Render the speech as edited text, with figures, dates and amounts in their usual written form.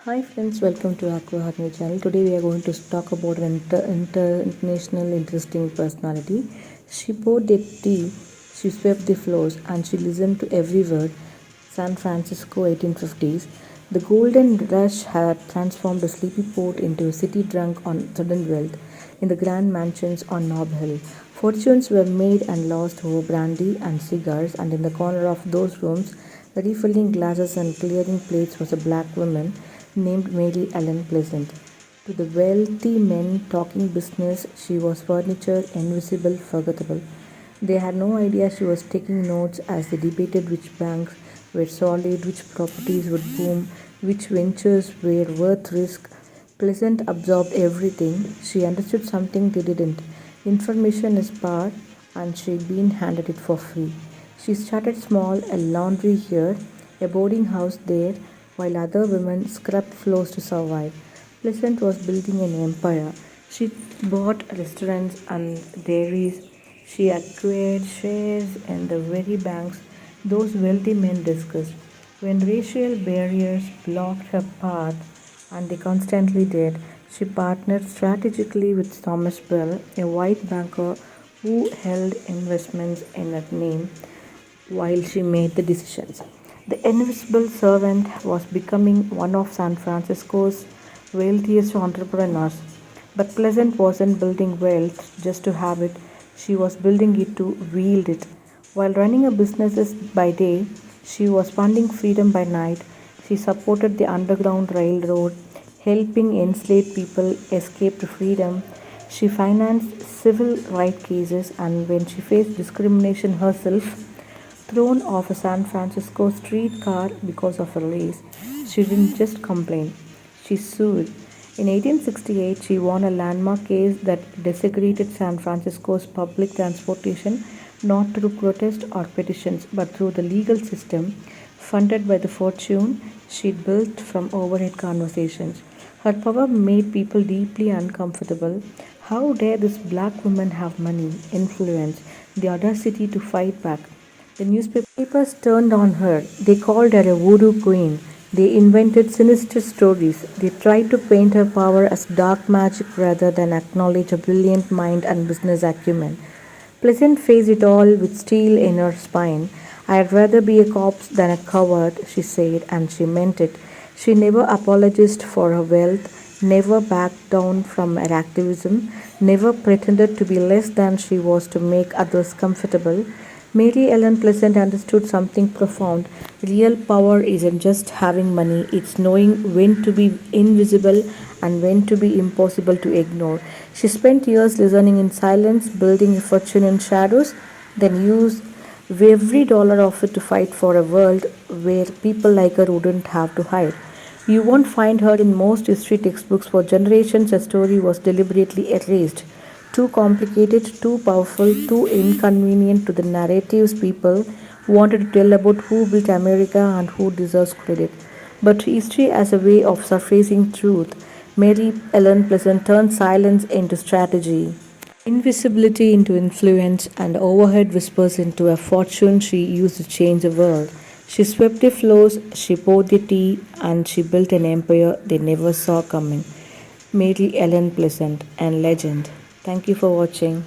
Hi friends, welcome to Aqua Harmony channel. Today we are going to talk about an international interesting personality. She poured the tea, she swept the floors, and she listened to every word. San Francisco, 1850s. The golden rush had transformed a sleepy port into a city drunk on sudden wealth. In the grand mansions on Nob Hill, fortunes were made and lost over brandy and cigars, and in the corner of those rooms, refilling glasses and clearing plates was a black woman named Mary Ellen Pleasant. To the wealthy men talking business, she was furniture, invisible, forgettable. They had no idea she was taking notes as they debated which banks were solid, which properties would boom, which ventures were worth risk. Pleasant absorbed everything. She understood something they didn't. Information is power, and she'd been handed it for free. She started small, a laundry here, a boarding house there, while other women scrubbed floors to survive. Pleasant was building an empire. She bought restaurants and dairies. She acquired shares in the very banks those wealthy men discussed. When racial barriers blocked her path, and they constantly did, she partnered strategically with Thomas Bell, a white banker who held investments in her name while she made the decisions. The invisible servant was becoming one of San Francisco's wealthiest entrepreneurs. But Pleasant wasn't building wealth just to have it, she was building it to wield it. While running her businesses by day, she was funding freedom by night. She supported the Underground Railroad, helping enslaved people escape to freedom. She financed civil rights cases, and when she faced discrimination herself, thrown off a San Francisco streetcar because of her race, she didn't just complain, she sued. In 1868, she won a landmark case that desecrated San Francisco's public transportation not through protest or petitions but through the legal system funded by the fortune she'd built from overhead conversations. Her power made people deeply uncomfortable. How dare this black woman have money, influence, the audacity to fight back? The newspapers turned on her. They called her a voodoo queen. They invented sinister stories. They tried to paint her power as dark magic rather than acknowledge her brilliant mind and business acumen. Pleasant faced it all with steel in her spine. I'd rather be a corpse than a coward, she said, and she meant it. She never apologized for her wealth, never backed down from her activism, never pretended to be less than she was to make others comfortable. Mary Ellen Pleasant understood something profound. Real power isn't just having money, it's knowing when to be invisible and when to be impossible to ignore. She spent years listening in silence, building a fortune in shadows, then used every dollar of it to fight for a world where people like her wouldn't have to hide. You won't find her in most history textbooks. For generations, her story was deliberately erased. Too complicated, too powerful, too inconvenient to the narratives people wanted to tell about who built America and who deserves credit. But history as a way of surfacing truth, Mary Ellen Pleasant turned silence into strategy, invisibility into influence, and overhead whispers into a fortune she used to change the world. She swept the floors, she poured the tea, and she built an empire they never saw coming. Mary Ellen Pleasant, and legend. Thank you for watching.